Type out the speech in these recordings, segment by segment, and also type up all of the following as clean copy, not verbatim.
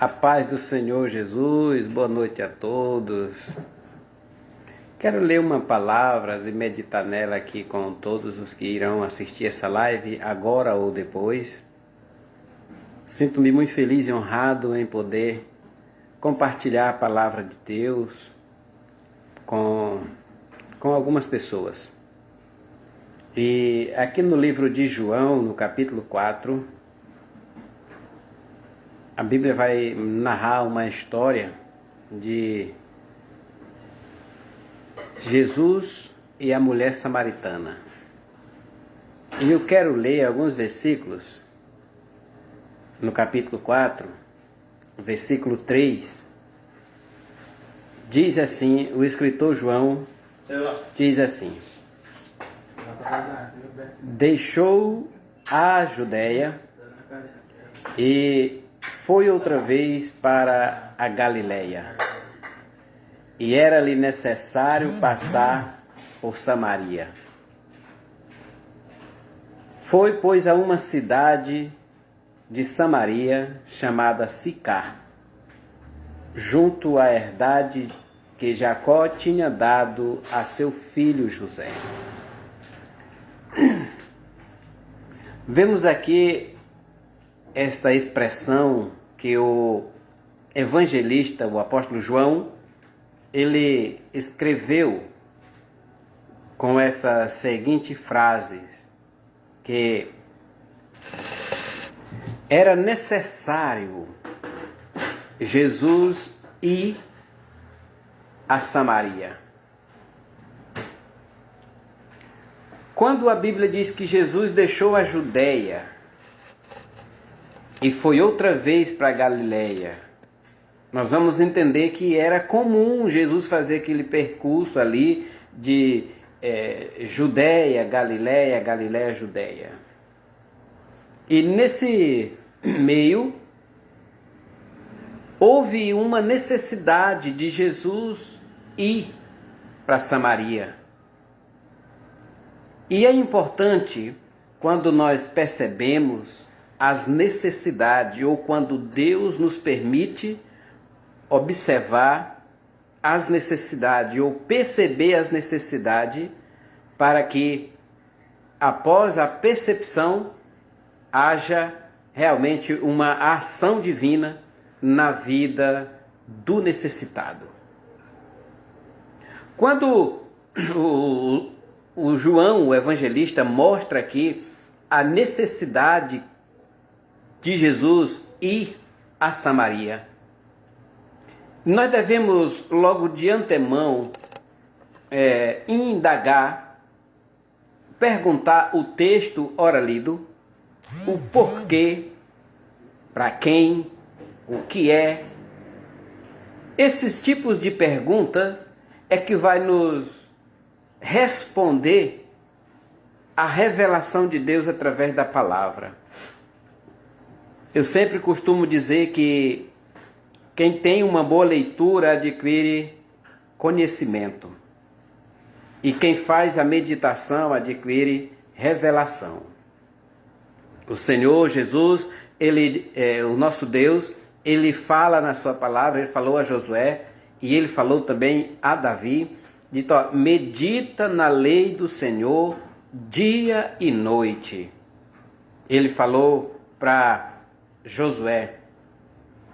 A paz do Senhor Jesus, boa noite a todos. Quero ler uma palavra e meditar nela aqui com todos os que irão assistir essa live, agora ou depois. Sinto-me muito feliz e honrado em poder compartilhar a palavra de Deus com algumas pessoas. E aqui no livro de João, no capítulo 4, a Bíblia vai narrar uma história de Jesus e a mulher samaritana. E eu quero ler alguns versículos no capítulo 4, versículo 3. Diz assim, o escritor João diz assim: deixou a Judéia e foi outra vez para a Galileia, e era-lhe necessário passar por Samaria. Foi, pois, a uma cidade de Samaria, chamada Sicar, junto à herdade que Jacó tinha dado a seu filho José. Vemos aqui esta expressão que o evangelista, o apóstolo João, ele escreveu com essa seguinte frase, que era necessário Jesus ir a Samaria. Quando a Bíblia diz que Jesus deixou a Judéia e foi outra vez para a Galileia, nós vamos entender que era comum Jesus fazer aquele percurso ali de Judéia, Galileia, Galileia, Judéia. E nesse meio, houve uma necessidade de Jesus ir para Samaria. E é importante quando nós percebemos as necessidades, ou quando Deus nos permite observar as necessidades, ou perceber as necessidades, para que após a percepção haja realmente uma ação divina na vida do necessitado. Quando o João, o evangelista, mostra aqui a necessidade de Jesus ir a Samaria, nós devemos logo de antemão indagar, perguntar o texto ora lido, o porquê, para quem, o que é. Esses tipos de perguntas é que vai nos responder a revelação de Deus através da palavra. Eu sempre costumo dizer que quem tem uma boa leitura adquire conhecimento, e quem faz a meditação adquire revelação. O Senhor Jesus, o nosso Deus, ele fala na sua palavra, ele falou a Josué e ele falou também a Davi, dito, medita na lei do Senhor dia e noite. Ele falou para Josué,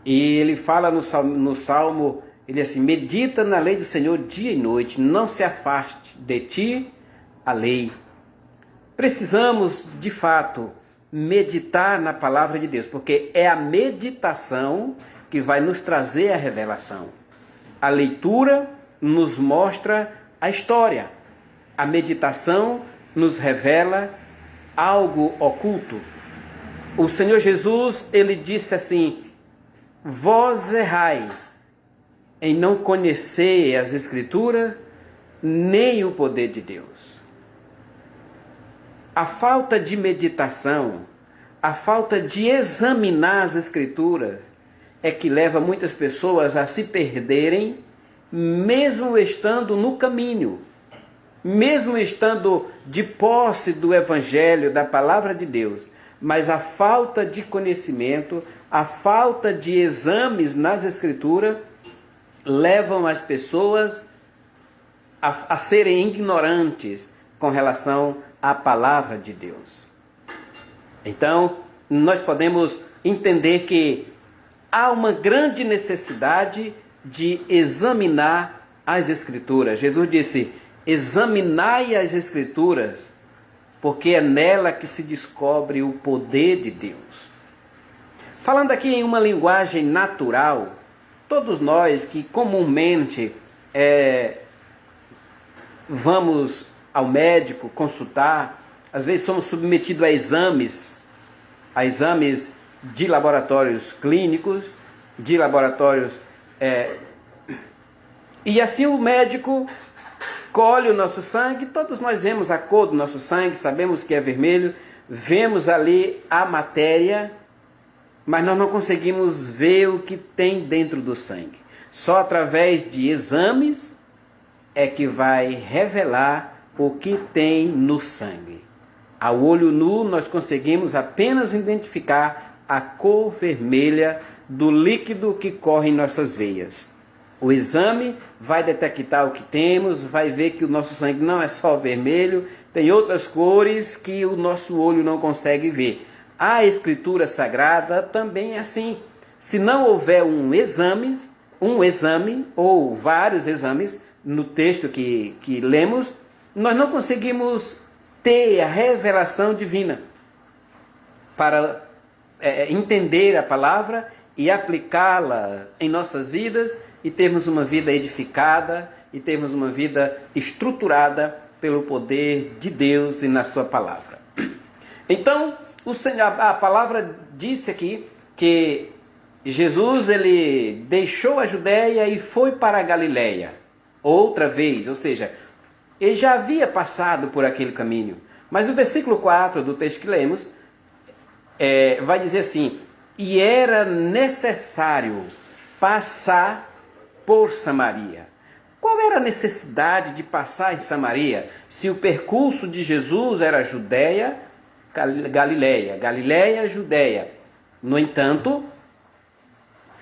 e ele fala no Salmo, ele assim, medita na lei do Senhor dia e noite, não se afaste de ti a lei. Precisamos, de fato, meditar na palavra de Deus, porque é a meditação que vai nos trazer a revelação. A leitura nos mostra a história, a meditação nos revela algo oculto. O Senhor Jesus, ele disse assim, vós errai em não conhecer as Escrituras, nem o poder de Deus. A falta de meditação, a falta de examinar as Escrituras, é que leva muitas pessoas a se perderem, mesmo estando no caminho, mesmo estando de posse do Evangelho, da Palavra de Deus, mas a falta de conhecimento a falta de exames nas Escrituras levam as pessoas a serem ignorantes com relação à palavra de Deus. Então, nós podemos entender que há uma grande necessidade de examinar as Escrituras. Jesus disse: examinai as Escrituras, porque é nela que se descobre o poder de Deus. Falando aqui em uma linguagem natural, todos nós que comumente vamos ao médico consultar, às vezes somos submetidos a exames de laboratórios clínicos, de laboratórios... E assim o médico colhe o nosso sangue, todos nós vemos a cor do nosso sangue, sabemos que é vermelho, vemos ali a matéria, mas nós não conseguimos ver o que tem dentro do sangue. Só através de exames é que vai revelar o que tem no sangue. Ao olho nu, nós conseguimos apenas identificar a cor vermelha do líquido que corre em nossas veias. O exame vai detectar o que temos, vai ver que o nosso sangue não é só vermelho, tem outras cores que o nosso olho não consegue ver. A Escritura Sagrada também é assim. Se não houver um exame ou vários exames no texto que lemos, nós não conseguimos ter a revelação divina para entender a palavra e aplicá-la em nossas vidas e termos uma vida edificada e termos uma vida estruturada pelo poder de Deus e na sua palavra. Então, a palavra disse aqui que Jesus ele deixou a Judéia e foi para a Galileia outra vez, ou seja, ele já havia passado por aquele caminho. Mas o versículo 4 do texto que lemos vai dizer assim: e era necessário passar por Samaria. Qual era a necessidade de passar em Samaria? Se o percurso de Jesus era Judéia, Galileia, Galileia, Judéia. No entanto,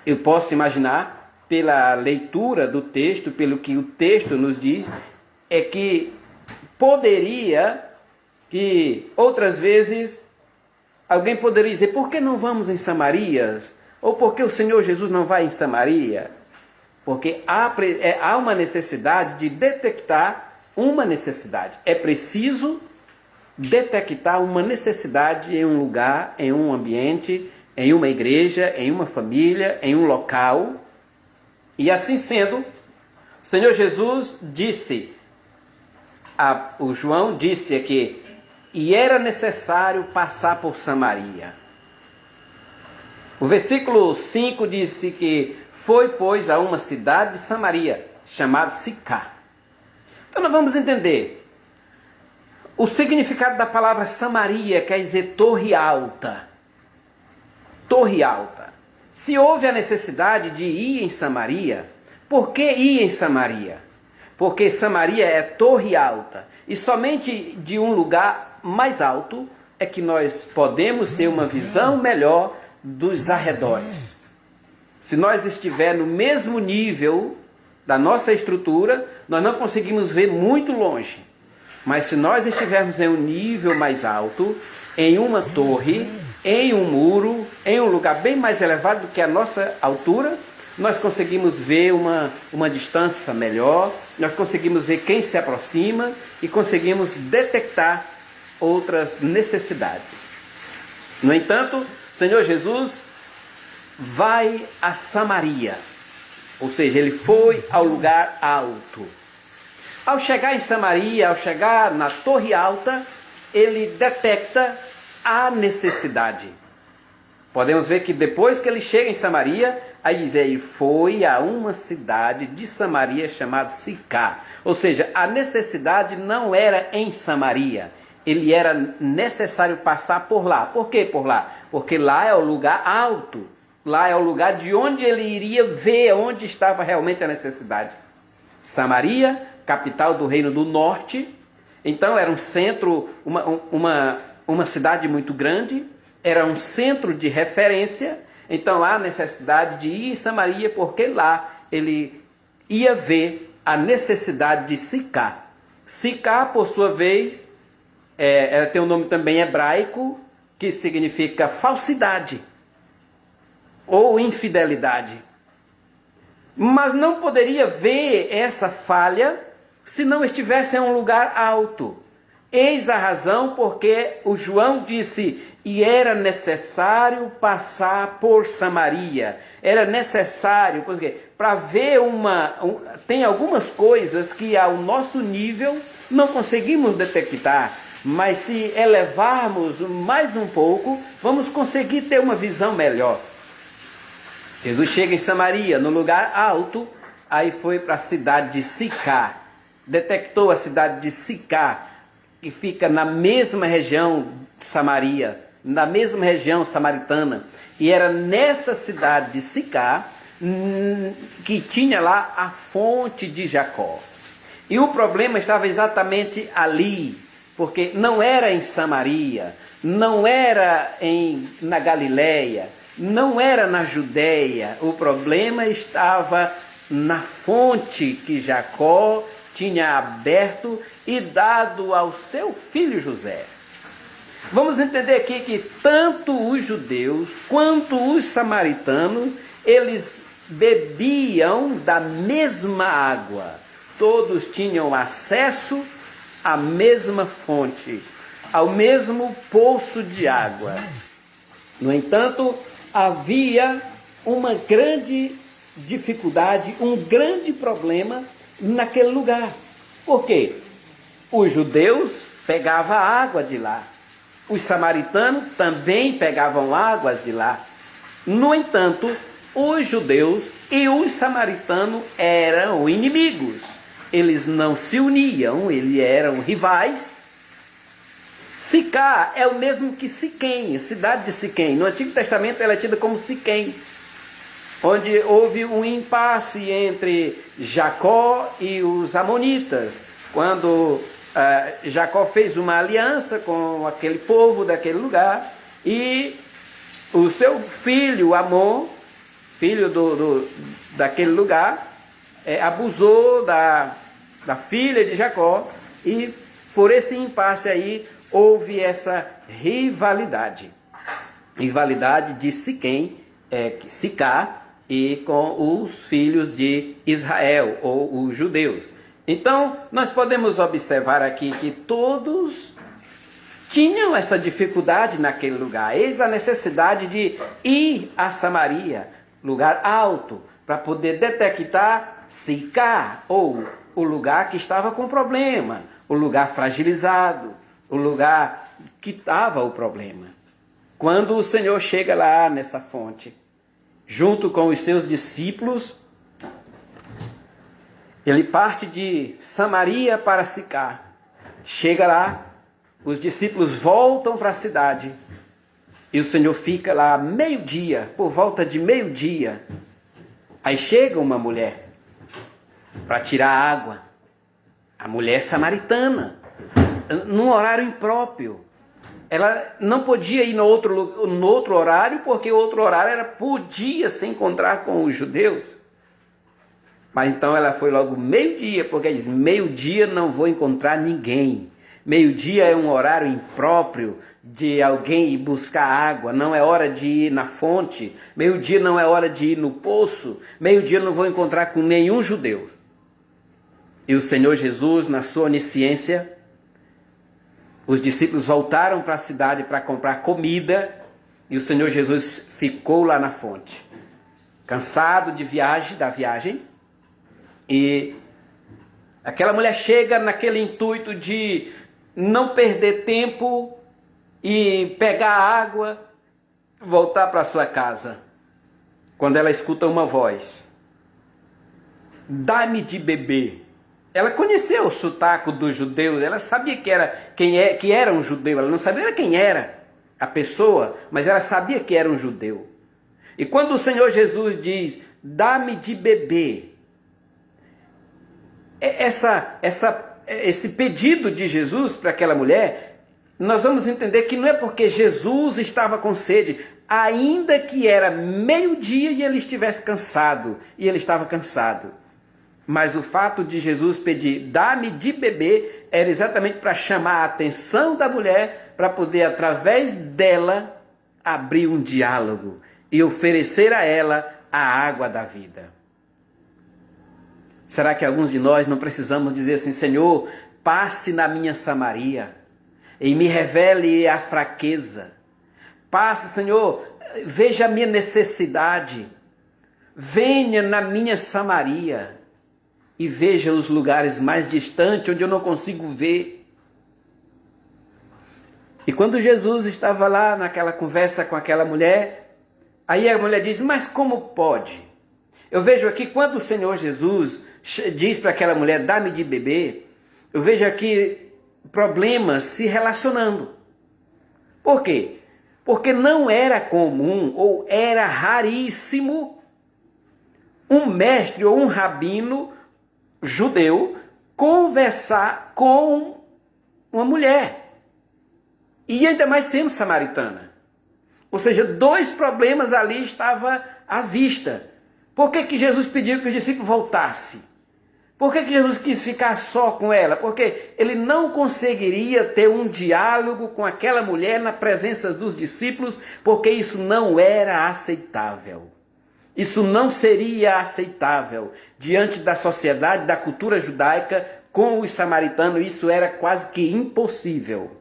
eu posso imaginar, pela leitura do texto, pelo que o texto nos diz, é que poderia, que outras vezes, alguém poderia dizer: por que não vamos em Samarias? Ou por que o Senhor Jesus não vai em Samaria? Porque há uma necessidade de detectar uma necessidade. É preciso detectar uma necessidade em um lugar, em um ambiente, em uma igreja, em uma família, em um local. E assim sendo, o Senhor Jesus disse, o João disse aqui, e era necessário passar por Samaria. O versículo 5 disse que foi, pois, a uma cidade de Samaria, chamada Sicá. Então nós vamos entender. O significado da palavra Samaria quer dizer torre alta. Torre alta. Se houve a necessidade de ir em Samaria, por que ir em Samaria? Porque Samaria é torre alta. E somente de um lugar mais alto é que nós podemos ter uma visão melhor dos arredores. Se nós estiver no mesmo nível da nossa estrutura, nós não conseguimos ver muito longe. Mas se nós estivermos em um nível mais alto, em uma torre, em um muro, em um lugar bem mais elevado do que a nossa altura, nós conseguimos ver uma distância melhor, nós conseguimos ver quem se aproxima e conseguimos detectar outras necessidades. No entanto, o Senhor Jesus vai a Samaria, ou seja, ele foi ao lugar alto. Ao chegar em Samaria, ao chegar na torre alta, ele detecta a necessidade. Podemos ver que depois que ele chega em Samaria, aí diz, ele foi a uma cidade de Samaria chamada Sicá. Ou seja, a necessidade não era em Samaria, ele era necessário passar por lá. Por que por lá? Porque lá é o lugar alto, lá é o lugar de onde ele iria ver onde estava realmente a necessidade. Samaria, capital do Reino do Norte, então era um centro, uma cidade muito grande, era um centro de referência, Então há necessidade de ir em Samaria, porque lá ele ia ver a necessidade de Sicá. Sicá, por sua vez, ela tem um nome também hebraico, que significa falsidade ou infidelidade. Mas não poderia ver essa falha se não estivesse em um lugar alto. Eis a razão porque o João disse, e era necessário passar por Samaria. Era necessário, porque para ver tem algumas coisas que ao nosso nível não conseguimos detectar, mas se elevarmos mais um pouco, vamos conseguir ter uma visão melhor. Jesus chega em Samaria, no lugar alto, aí foi para a cidade de Sicá, detectou a cidade de Sicá, que fica na mesma região de Samaria, na mesma região samaritana, e era nessa cidade de Sicá que tinha lá a fonte de Jacó. E o problema estava exatamente ali, porque não era em Samaria, não era na Galileia, não era na Judéia. O problema estava na fonte que Jacó tinha aberto e dado ao seu filho José. Vamos entender aqui que tanto os judeus quanto os samaritanos, eles bebiam da mesma água. Todos tinham acesso à mesma fonte, ao mesmo poço de água. No entanto, havia uma grande dificuldade, um grande problema naquele lugar. Por quê? Os judeus pegavam água de lá. Os samaritanos também pegavam águas de lá. No entanto, os judeus e os samaritanos eram inimigos. Eles não se uniam, eles eram rivais. Sicá é o mesmo que Siquém, cidade de Siquém. No Antigo Testamento ela é tida como Siquém, onde houve um impasse entre Jacó e os amonitas, quando Jacó fez uma aliança com aquele povo daquele lugar, e o seu filho Amon, filho daquele lugar, abusou da filha de Jacó, e por esse impasse aí houve essa rivalidade de Siquém, Sicá, e com os filhos de Israel, ou os judeus. Então, nós podemos observar aqui que todos tinham essa dificuldade naquele lugar. Eis a necessidade de ir a Samaria, lugar alto, para poder detectar Sicá, ou o lugar que estava com problema, o lugar fragilizado, o lugar que estava o problema. Quando o Senhor chega lá nessa fonte, junto com os seus discípulos, ele parte de Samaria para Sicá. Chega lá, os discípulos voltam para a cidade e o Senhor fica lá meio-dia, por volta de meio-dia. Aí chega uma mulher para tirar água, a mulher samaritana, num horário impróprio. Ela não podia ir no outro horário, porque o outro horário podia se encontrar com os judeus. Mas então ela foi logo meio-dia, porque ela diz, meio-dia não vou encontrar ninguém. Meio-dia é um horário impróprio de alguém ir buscar água, não é hora de ir na fonte. Meio-dia não é hora de ir no poço. Meio-dia não vou encontrar com nenhum judeu. E o Senhor Jesus, na sua onisciência, os discípulos voltaram para a cidade para comprar comida e o Senhor Jesus ficou lá na fonte, cansado da viagem, e aquela mulher chega naquele intuito de não perder tempo e pegar água, voltar para sua casa, quando ela escuta uma voz: dá-me de beber. Ela conheceu o sotaque dos judeus, ela sabia que era um judeu, ela não sabia quem era a pessoa, mas ela sabia que era um judeu. E quando o Senhor Jesus diz, dá-me de beber, esse pedido de Jesus para aquela mulher, nós vamos entender que não é porque Jesus estava com sede, ainda que era meio-dia e ele estivesse cansado, e ele estava cansado. Mas o fato de Jesus pedir, dá-me de beber, era exatamente para chamar a atenção da mulher, para poder, através dela, abrir um diálogo e oferecer a ela a água da vida. Será que alguns de nós não precisamos dizer assim, Senhor, passe na minha Samaria e me revele a fraqueza. Passe, Senhor, veja a minha necessidade. Venha na minha Samaria e veja os lugares mais distantes onde eu não consigo ver. E quando Jesus estava lá naquela conversa com aquela mulher, aí a mulher diz, mas como pode? Eu vejo aqui quando o Senhor Jesus diz para aquela mulher, dá-me de beber, eu vejo aqui problemas se relacionando. Por quê? Porque não era comum ou era raríssimo um mestre ou um rabino judeu conversar com uma mulher. E ainda mais sendo samaritana. Ou seja, dois problemas ali estavam à vista. Por que Jesus pediu que o discípulo voltasse? Por que Jesus quis ficar só com ela? Porque ele não conseguiria ter um diálogo com aquela mulher na presença dos discípulos, porque isso não era aceitável. Isso não seria aceitável diante da sociedade, da cultura judaica, com os samaritanos, isso era quase que impossível.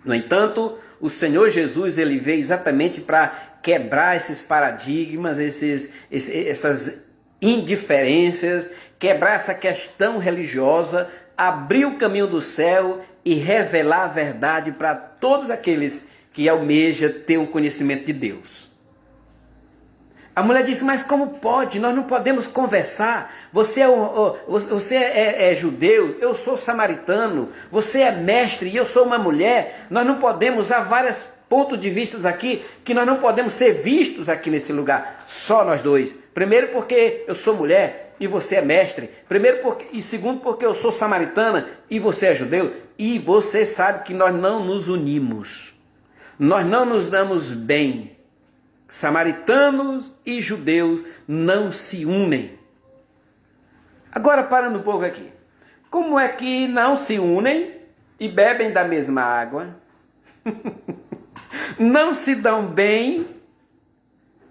No entanto, o Senhor Jesus, ele veio exatamente para quebrar esses paradigmas, essas indiferenças, quebrar essa questão religiosa, abrir o caminho do céu e revelar a verdade para todos aqueles que almejam ter um conhecimento de Deus. A mulher disse, mas como pode? Nós não podemos conversar. Você é judeu, eu sou samaritano, você é mestre e eu sou uma mulher. Nós não podemos, há vários pontos de vista aqui, que nós não podemos ser vistos aqui nesse lugar, só nós dois. Primeiro porque eu sou mulher e você é mestre. E segundo porque eu sou samaritana e você é judeu. E você sabe que nós não nos unimos. Nós não nos damos bem. Samaritanos e judeus não se unem. Agora, parando um pouco aqui. Como é que não se unem e bebem da mesma água? Não se dão bem,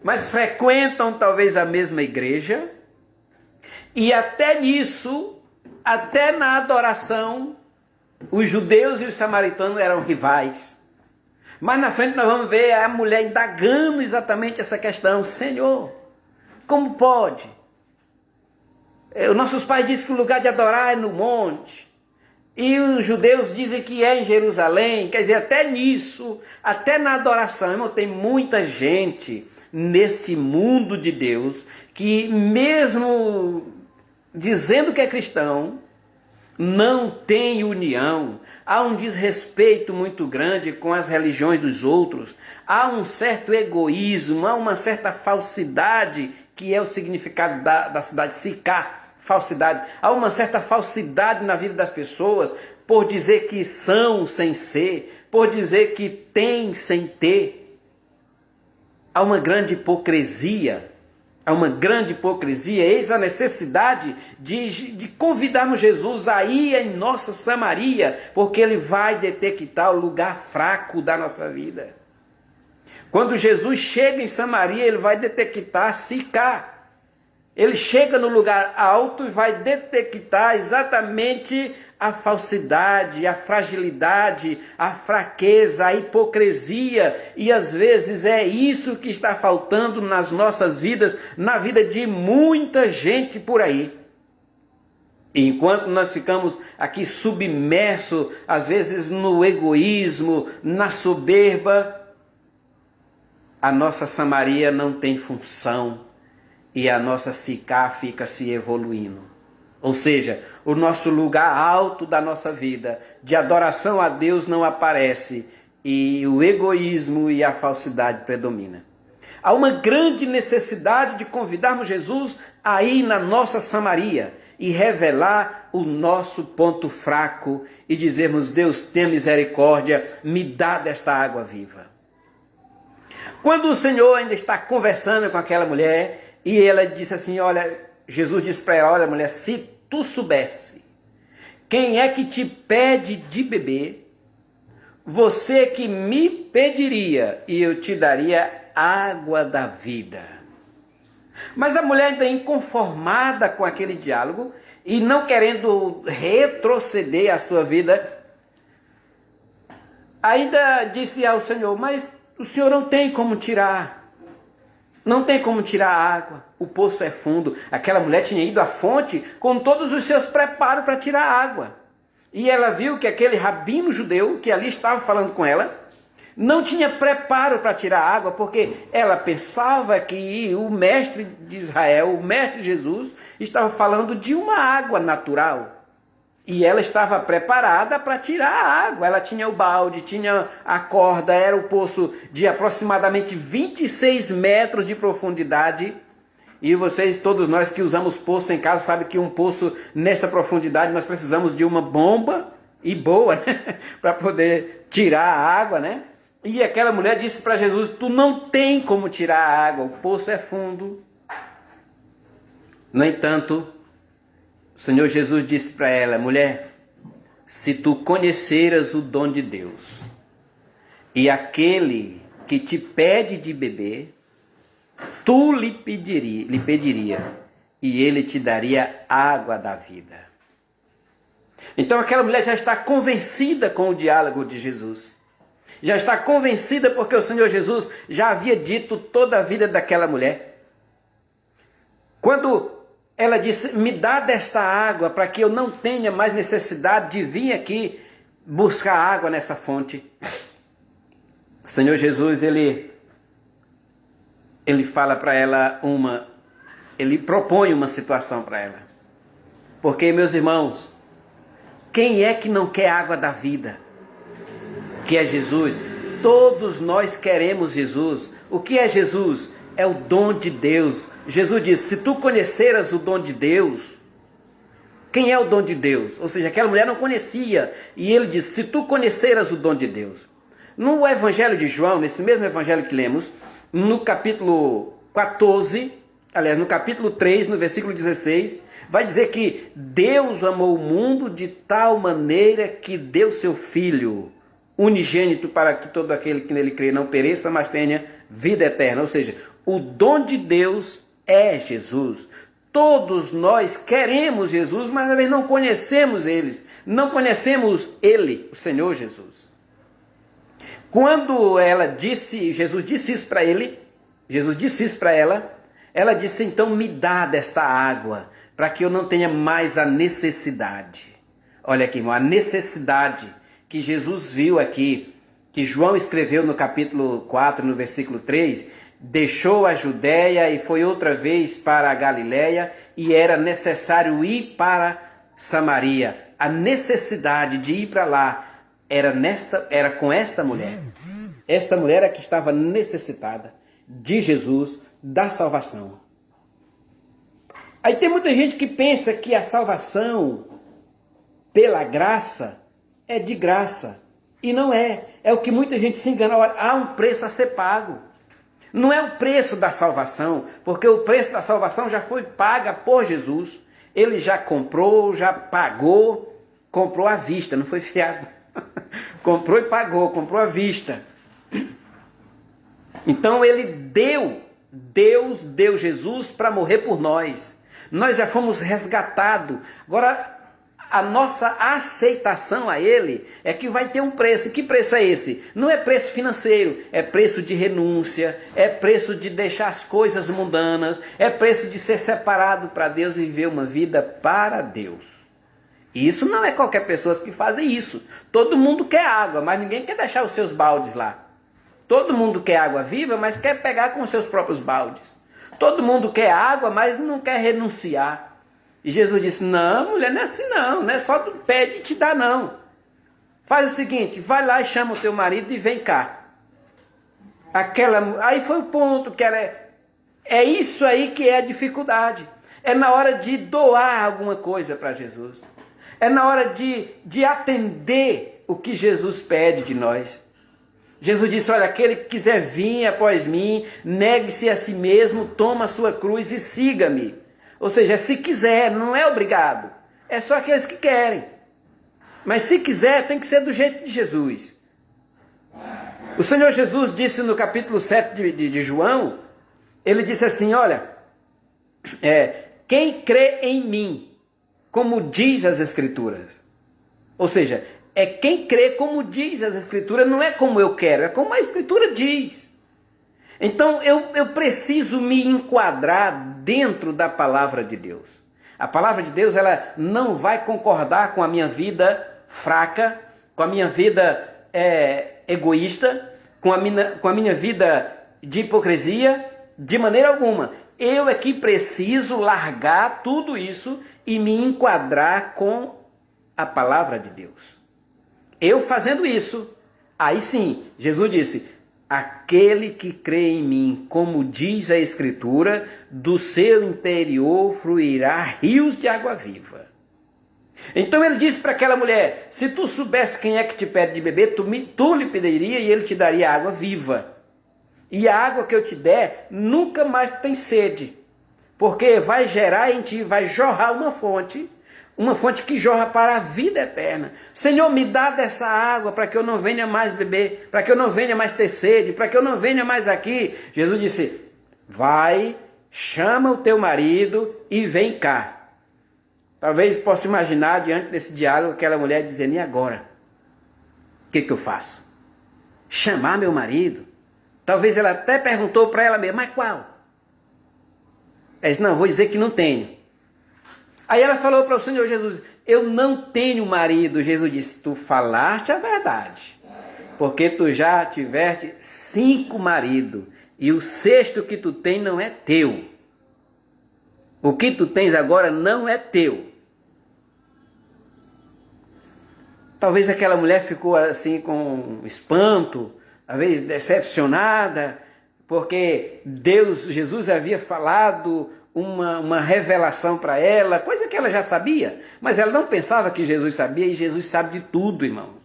mas frequentam talvez a mesma igreja. E até nisso, até na adoração, os judeus e os samaritanos eram rivais. Mas na frente nós vamos ver a mulher indagando exatamente essa questão. Senhor, como pode? Os nossos pais dizem que o lugar de adorar é no monte. E os judeus dizem que é em Jerusalém. Quer dizer, até nisso, até na adoração, irmão, tem muita gente neste mundo de Deus que mesmo dizendo que é cristão, não tem união. Há um desrespeito muito grande com as religiões dos outros. Há um certo egoísmo, há uma certa falsidade, que é o significado da cidade, sicar, falsidade. Há uma certa falsidade na vida das pessoas, por dizer que são sem ser, por dizer que têm sem ter. Há uma grande hipocrisia. Há uma grande hipocrisia, eis a necessidade de convidarmos Jesus a ir em nossa Samaria, porque ele vai detectar o lugar fraco da nossa vida. Quando Jesus chega em Samaria, ele vai detectar Sicar. Ele chega no lugar alto e vai detectar exatamente a falsidade, a fragilidade, a fraqueza, a hipocrisia, e às vezes é isso que está faltando nas nossas vidas, na vida de muita gente por aí. E enquanto nós ficamos aqui submersos, às vezes no egoísmo, na soberba, a nossa Samaria não tem função e a nossa Sicar fica se evoluindo. Ou seja, o nosso lugar alto da nossa vida, de adoração a Deus, não aparece e o egoísmo e a falsidade predominam. Há uma grande necessidade de convidarmos Jesus a ir na nossa Samaria e revelar o nosso ponto fraco e dizermos, Deus, tenha misericórdia, me dá desta água viva. Quando o Senhor ainda está conversando com aquela mulher, e ela disse assim, olha, Jesus disse para ela, olha mulher, se tu soubesse quem é que te pede de beber, você que me pediria e eu te daria água da vida. Mas a mulher ainda inconformada com aquele diálogo e não querendo retroceder a sua vida, ainda disse ao Senhor, mas o Senhor não tem como tirar. Não tem como tirar a água. O poço é fundo. Aquela mulher tinha ido à fonte com todos os seus preparos para tirar a água. E ela viu que aquele rabino judeu que ali estava falando com ela não tinha preparo para tirar a água, porque ela pensava que o mestre de Israel, o mestre Jesus, estava falando de uma água natural. E ela estava preparada para tirar a água. Ela tinha o balde, tinha a corda, era o poço de aproximadamente 26 metros de profundidade. E vocês, todos nós que usamos poço em casa, sabem que um poço nessa profundidade nós precisamos de uma bomba, e boa, né? Para poder tirar a água, né? E aquela mulher disse para Jesus, tu não tem como tirar a água, o poço é fundo. No entanto, o Senhor Jesus disse para ela, mulher, se tu conheceras o dom de Deus, e aquele que te pede de beber, tu lhe pediria, e ele te daria água da vida. Então aquela mulher já está convencida com o diálogo de Jesus. Já está convencida porque o Senhor Jesus já havia dito toda a vida daquela mulher. Quando ela disse, me dá desta água para que eu não tenha mais necessidade de vir aqui buscar água nessa fonte. O Senhor Jesus, ele fala para ela ele propõe uma situação para ela. Porque, meus irmãos, quem é que não quer água da vida? Que é Jesus. Todos nós queremos Jesus. O que é Jesus? É o dom de Deus. Jesus disse, se tu conheceras o dom de Deus, quem é o dom de Deus? Ou seja, aquela mulher não conhecia. E ele disse, se tu conheceras o dom de Deus. No Evangelho de João, nesse mesmo Evangelho que lemos, no capítulo 14, aliás, no capítulo 3, no versículo 16, vai dizer que Deus amou o mundo de tal maneira que deu seu Filho unigênito para que todo aquele que nele crê não pereça, mas tenha vida eterna. Ou seja, o dom de Deus é Jesus. Todos nós queremos Jesus, mas às vezes não conhecemos eles. Não conhecemos Ele, o Senhor Jesus. Quando Jesus disse isso para ela disse, então me dá desta água, para que eu não tenha mais a necessidade. Olha aqui, irmão, a necessidade que Jesus viu aqui, que João escreveu no capítulo 4, no versículo 3, deixou a Judéia e foi outra vez para a Galiléia, e era necessário ir para Samaria. A necessidade de ir para lá era com esta mulher. Esta mulher é que estava necessitada de Jesus, da salvação. Aí tem muita gente que pensa que a salvação pela graça é de graça. E não é. É o que muita gente se engana. Olha, há um preço a ser pago. Não é o preço da salvação, porque o preço da salvação já foi paga por Jesus. Ele já comprou, já pagou, comprou à vista, não foi fiado. Comprou e pagou, comprou à vista. Então Deus deu Jesus para morrer por nós. Nós já fomos resgatados. Agora, a nossa aceitação a Ele é que vai ter um preço. E que preço é esse? Não é preço financeiro, é preço de renúncia, é preço de deixar as coisas mundanas, é preço de ser separado para Deus e viver uma vida para Deus. E isso não é qualquer pessoa que faz isso. Todo mundo quer água, mas ninguém quer deixar os seus baldes lá. Todo mundo quer água viva, mas quer pegar com os seus próprios baldes. Todo mundo quer água, mas não quer renunciar. E Jesus disse, não, mulher, não é assim não é só tu pede e te dá não. Faz o seguinte, vai lá e chama o teu marido e vem cá. Aí foi o ponto, que é isso aí que é a dificuldade. É na hora de doar alguma coisa para Jesus. É na hora de atender o que Jesus pede de nós. Jesus disse, olha, aquele que quiser vir após mim, negue-se a si mesmo, toma a sua cruz e siga-me. Ou seja, se quiser, não é obrigado. É só aqueles que querem. Mas se quiser, tem que ser do jeito de Jesus. O Senhor Jesus disse no capítulo 7 de João, ele disse assim, olha, quem crê em mim, como diz as Escrituras. Ou seja, é quem crê como diz as Escrituras, não é como eu quero, é como a Escritura diz. Então eu preciso me enquadrar dentro da palavra de Deus. A palavra de Deus, ela não vai concordar com a minha vida fraca, com a minha vida egoísta, com a minha vida de hipocrisia, de maneira alguma. Eu é que preciso largar tudo isso e me enquadrar com a palavra de Deus. Eu fazendo isso, aí sim, Jesus disse, aquele que crê em mim, como diz a Escritura, do seu interior fluirá rios de água viva. Então ele disse para aquela mulher, se tu soubesse quem é que te pede de beber, tu lhe pediria e ele te daria água viva. E a água que eu te der, nunca mais tem sede, porque vai gerar em ti, vai jorrar uma fonte que jorra para a vida eterna. Senhor, me dá dessa água para que eu não venha mais beber, para que eu não venha mais ter sede, para que eu não venha mais aqui. Jesus disse, vai, chama o teu marido e vem cá. Talvez possa imaginar, diante desse diálogo, aquela mulher dizendo, e agora? O que eu faço? Chamar meu marido? Talvez ela até perguntou para ela mesma, mas qual? Ela disse, não, vou dizer que não tenho. Aí ela falou para o Senhor Jesus, eu não tenho marido. Jesus disse, tu falaste a verdade, porque tu já tiveste 5 maridos, e o 6º que tu tens não é teu. O que tu tens agora não é teu. Talvez aquela mulher ficou assim com espanto, talvez decepcionada, porque Jesus havia falado uma revelação para ela, coisa que ela já sabia, mas ela não pensava que Jesus sabia, e Jesus sabe de tudo, irmãos.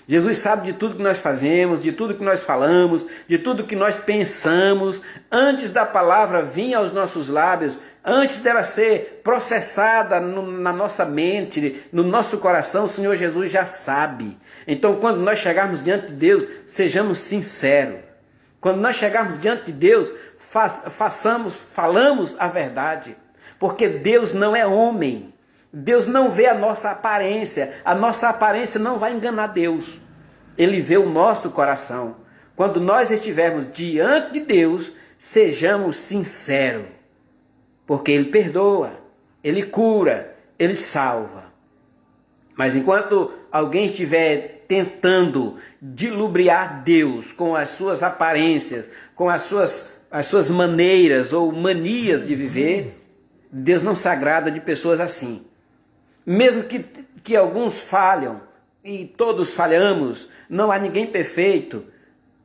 Jesus sabe de tudo que nós fazemos, de tudo que nós falamos, de tudo que nós pensamos, antes da palavra vir aos nossos lábios, antes dela ser processada na nossa mente, no nosso coração, o Senhor Jesus já sabe. Então, quando nós chegarmos diante de Deus, sejamos sinceros. Quando nós chegarmos diante de Deus, falamos a verdade, porque Deus não é homem. Deus não vê a nossa aparência não vai enganar Deus. Ele vê o nosso coração. Quando nós estivermos diante de Deus, sejamos sinceros, porque Ele perdoa, Ele cura, Ele salva. Mas enquanto alguém estiver tentando dilubriar Deus com as suas aparências, com as suas maneiras ou manias de viver, Deus não se agrada de pessoas assim. Mesmo que alguns falham, e todos falhamos, não há ninguém perfeito,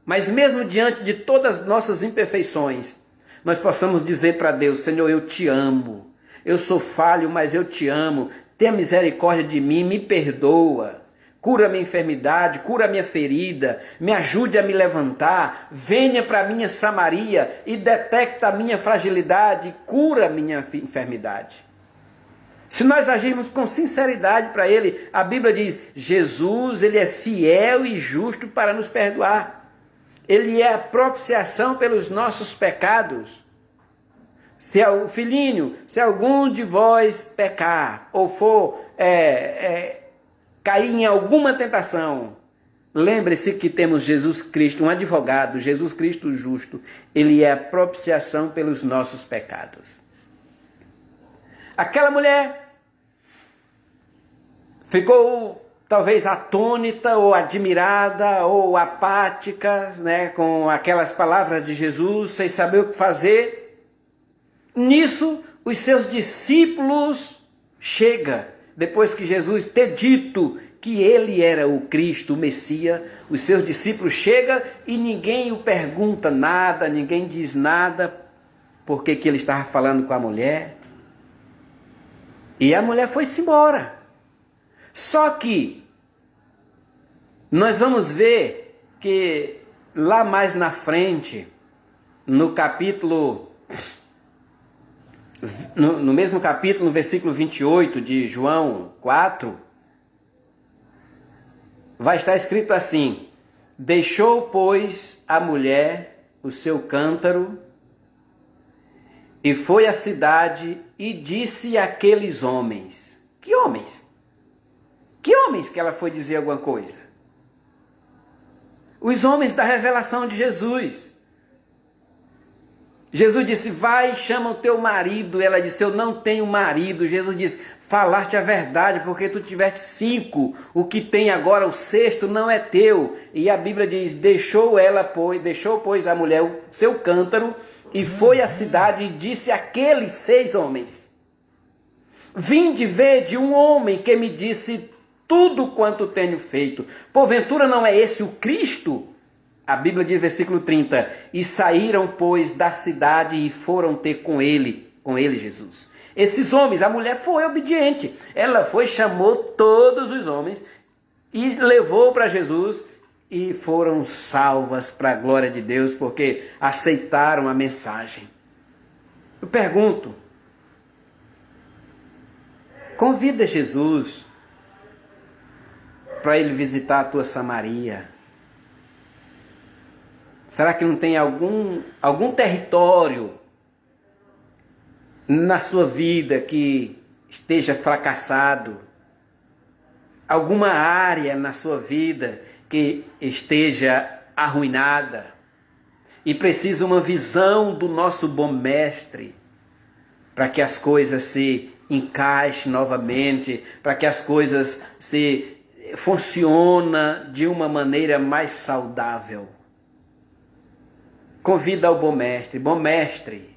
mas mesmo diante de todas as nossas imperfeições, nós possamos dizer para Deus, Senhor, eu te amo, eu sou falho, mas eu te amo, tenha misericórdia de mim, me perdoa, cura a minha enfermidade, cura a minha ferida, me ajude a me levantar, venha para a minha Samaria e detecta a minha fragilidade, cura a minha enfermidade. Se nós agirmos com sinceridade para Ele, a Bíblia diz, Jesus, Ele é fiel e justo para nos perdoar. Ele é a propiciação pelos nossos pecados. Se algum de vós pecar, ou for cair em alguma tentação, lembre-se que temos Jesus Cristo, um advogado, Jesus Cristo justo. Ele é a propiciação pelos nossos pecados. Aquela mulher ficou talvez atônita ou admirada ou apática, né, com aquelas palavras de Jesus, sem saber o que fazer. Nisso, os seus discípulos chegam, depois que Jesus ter dito que ele era o Cristo, o Messias, os seus discípulos chegam e ninguém o pergunta nada, ninguém diz nada, porque que ele estava falando com a mulher. E a mulher foi-se embora. Só que nós vamos ver que lá mais na frente, no capítulo, no mesmo capítulo, no versículo 28 de João 4, vai estar escrito assim: deixou, pois, a mulher o seu cântaro e foi à cidade e disse àqueles homens. Que homens? Que homens que ela foi dizer alguma coisa? Os homens da revelação de Jesus. Jesus disse, vai, chama o teu marido. Ela disse, eu não tenho marido. Jesus disse, falaste a verdade, porque tu tiveste 5. O que tem agora, o 6º, não é teu. E a Bíblia diz, deixou, pois, a mulher o seu cântaro e foi à cidade e disse àqueles 6 homens, vinde ver de um homem que me disse tudo quanto tenho feito. Porventura não é esse o Cristo? A Bíblia diz, versículo 30, e saíram, pois, da cidade e foram ter com ele Jesus. Esses homens, a mulher foi obediente. Ela foi, chamou todos os homens e levou para Jesus e foram salvas para a glória de Deus, porque aceitaram a mensagem. Eu pergunto, convida Jesus para ele visitar a tua Samaria. Será que não tem algum território na sua vida que esteja fracassado? Alguma área na sua vida que esteja arruinada? E precisa uma visão do nosso bom mestre para que as coisas se encaixem novamente, para que as coisas se funcionem de uma maneira mais saudável. Convida ao bom mestre,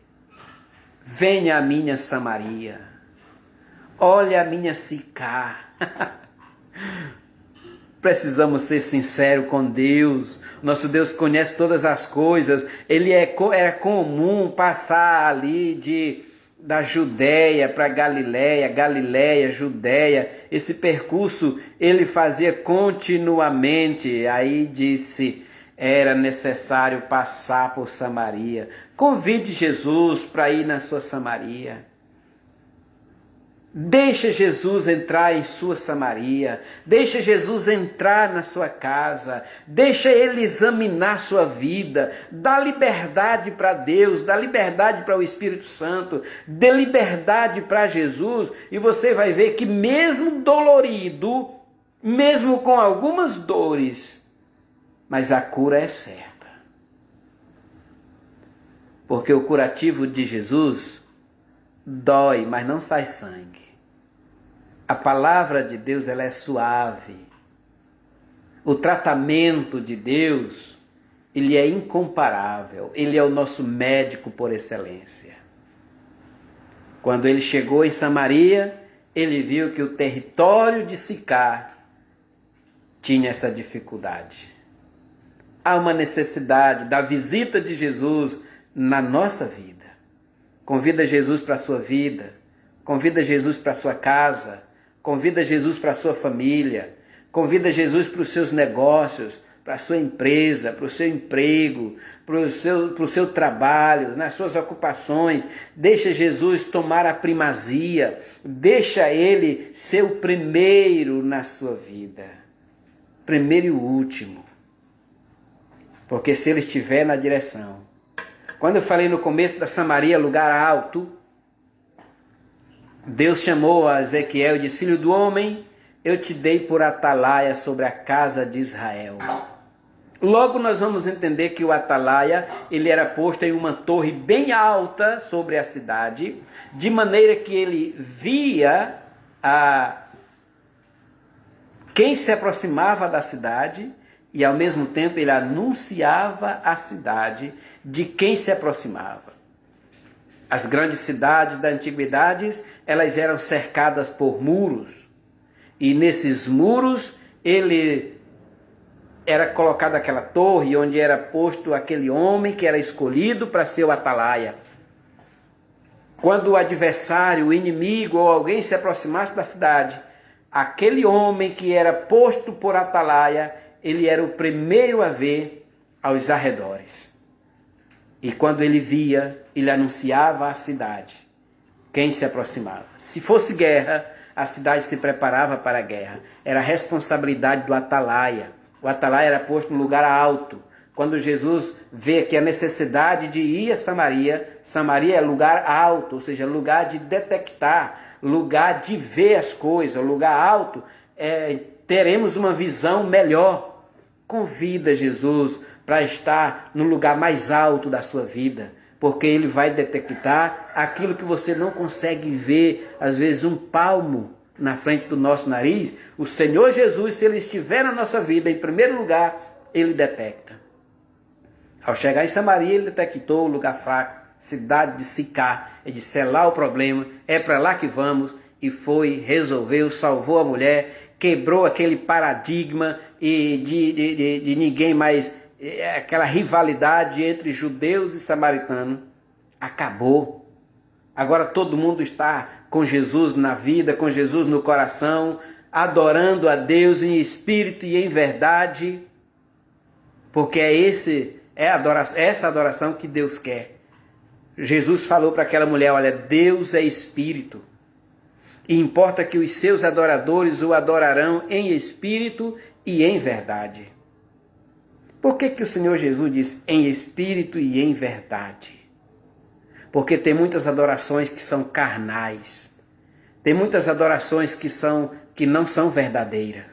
venha à minha Samaria, olha a minha Sicar. Precisamos ser sinceros com Deus. Nosso Deus conhece todas as coisas. Era comum passar ali da Judéia para Galiléia, Judéia. Esse percurso ele fazia continuamente. Aí disse, era necessário passar por Samaria. Convide Jesus para ir na sua Samaria. Deixa Jesus entrar em sua Samaria. Deixa Jesus entrar na sua casa. Deixa Ele examinar sua vida. Dá liberdade para Deus. Dá liberdade para o Espírito Santo. Dê liberdade para Jesus. E você vai ver que mesmo dolorido, mesmo com algumas dores, mas a cura é certa. Porque o curativo de Jesus dói, mas não sai sangue. A palavra de Deus ela é suave. O tratamento de Deus, ele é incomparável. Ele é o nosso médico por excelência. Quando ele chegou em Samaria, ele viu que o território de Sicar tinha essa dificuldade. Há uma necessidade da visita de Jesus na nossa vida. Convida Jesus para a sua vida. Convida Jesus para a sua casa. Convida Jesus para a sua família. Convida Jesus para os seus negócios, para a sua empresa, para o seu emprego, para o seu trabalho, nas suas ocupações. Deixa Jesus tomar a primazia. Deixa Ele ser o primeiro na sua vida. Primeiro e o último. Porque se Ele estiver na direção. Quando eu falei no começo da Samaria, lugar alto, Deus chamou a Ezequiel e disse, filho do homem, eu te dei por atalaia sobre a casa de Israel. Logo nós vamos entender que o atalaia, ele era posto em uma torre bem alta sobre a cidade, de maneira que ele via quem se aproximava da cidade e ao mesmo tempo ele anunciava a cidade de quem se aproximava. As grandes cidades da antiguidade, elas eram cercadas por muros. E nesses muros, era colocada aquela torre onde era posto aquele homem que era escolhido para ser o atalaia. Quando o adversário, o inimigo ou alguém se aproximasse da cidade, aquele homem que era posto por atalaia, ele era o primeiro a ver aos arredores. E quando ele via, ele anunciava à cidade quem se aproximava. Se fosse guerra, a cidade se preparava para a guerra. Era a responsabilidade do atalaia. O atalaia era posto no lugar alto. Quando Jesus vê que a necessidade de ir a Samaria, Samaria é lugar alto, ou seja, lugar de detectar, lugar de ver as coisas, lugar alto, teremos uma visão melhor. Convida Jesus para estar no lugar mais alto da sua vida, porque ele vai detectar aquilo que você não consegue ver, às vezes um palmo na frente do nosso nariz. O Senhor Jesus, se ele estiver na nossa vida, em primeiro lugar, ele detecta. Ao chegar em Samaria, ele detectou o lugar fraco, cidade de Sicar. Ele disse, é lá o problema, é para lá que vamos. E foi, resolveu, salvou a mulher, quebrou aquele paradigma de ninguém mais, aquela rivalidade entre judeus e samaritanos. Acabou. Agora todo mundo está com Jesus na vida, com Jesus no coração, adorando a Deus em espírito e em verdade, porque essa adoração que Deus quer. Jesus falou para aquela mulher, olha, Deus é espírito, e importa que os seus adoradores o adorarão em espírito e em verdade. Por que o Senhor Jesus diz em espírito e em verdade? Porque tem muitas adorações que são carnais. Tem muitas adorações que não são verdadeiras.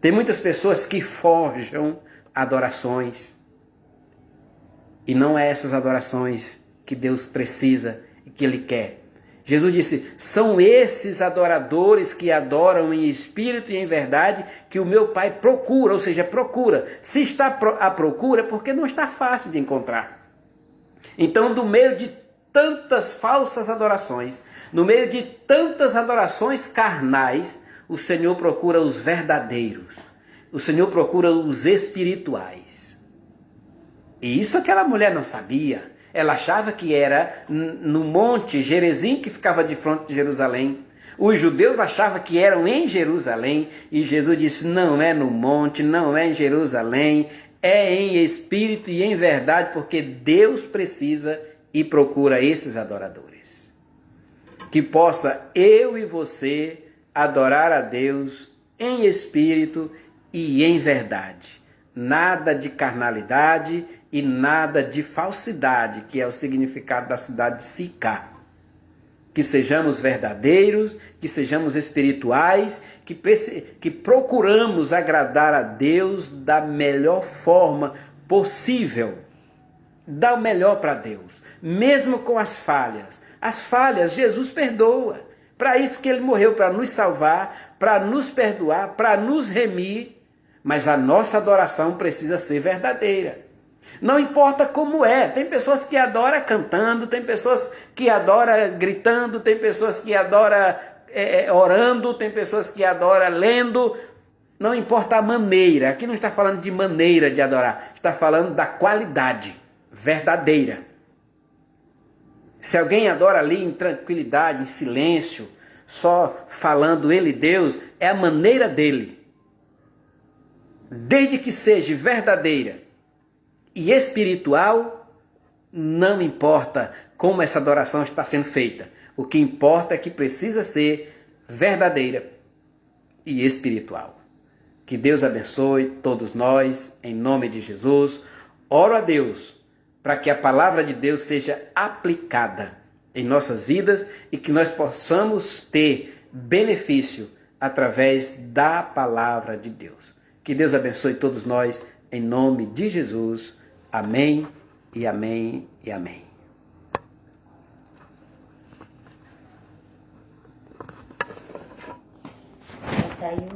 Tem muitas pessoas que forjam adorações. E não é essas adorações que Deus precisa e que Ele quer. Jesus disse, são esses adoradores que adoram em espírito e em verdade que o meu Pai procura, ou seja, procura. Se está à procura, é porque não está fácil de encontrar. Então, no meio de tantas falsas adorações, no meio de tantas adorações carnais, o Senhor procura os verdadeiros. O Senhor procura os espirituais. E isso aquela mulher não sabia. Ela achava que era no monte Gerizim, que ficava de frente de Jerusalém. Os judeus achavam que eram em Jerusalém. E Jesus disse, não é no monte, não é em Jerusalém, é em espírito e em verdade, porque Deus precisa e procura esses adoradores. Que possa eu e você adorar a Deus em espírito e em verdade. Nada de carnalidade e nada de falsidade, que é o significado da cidade de Sicar. Que sejamos verdadeiros, que sejamos espirituais, que procuramos agradar a Deus da melhor forma possível. Dá o melhor para Deus, mesmo com as falhas. As falhas Jesus perdoa. Para isso que Ele morreu, para nos salvar, para nos perdoar, para nos remir. Mas a nossa adoração precisa ser verdadeira. Não importa como é. Tem pessoas que adoram cantando, tem pessoas que adoram gritando, tem pessoas que adoram orando, tem pessoas que adoram lendo. Não importa a maneira. Aqui não está falando de maneira de adorar. Está falando da qualidade verdadeira. Se alguém adora ali em tranquilidade, em silêncio, só falando Ele Deus, é a maneira dele. Desde que seja verdadeira e espiritual, não importa como essa adoração está sendo feita. O que importa é que precisa ser verdadeira e espiritual. Que Deus abençoe todos nós, em nome de Jesus. Oro a Deus para que a palavra de Deus seja aplicada em nossas vidas e que nós possamos ter benefício através da palavra de Deus. Que Deus abençoe todos nós, em nome de Jesus. Amém e amém e amém. Saiu.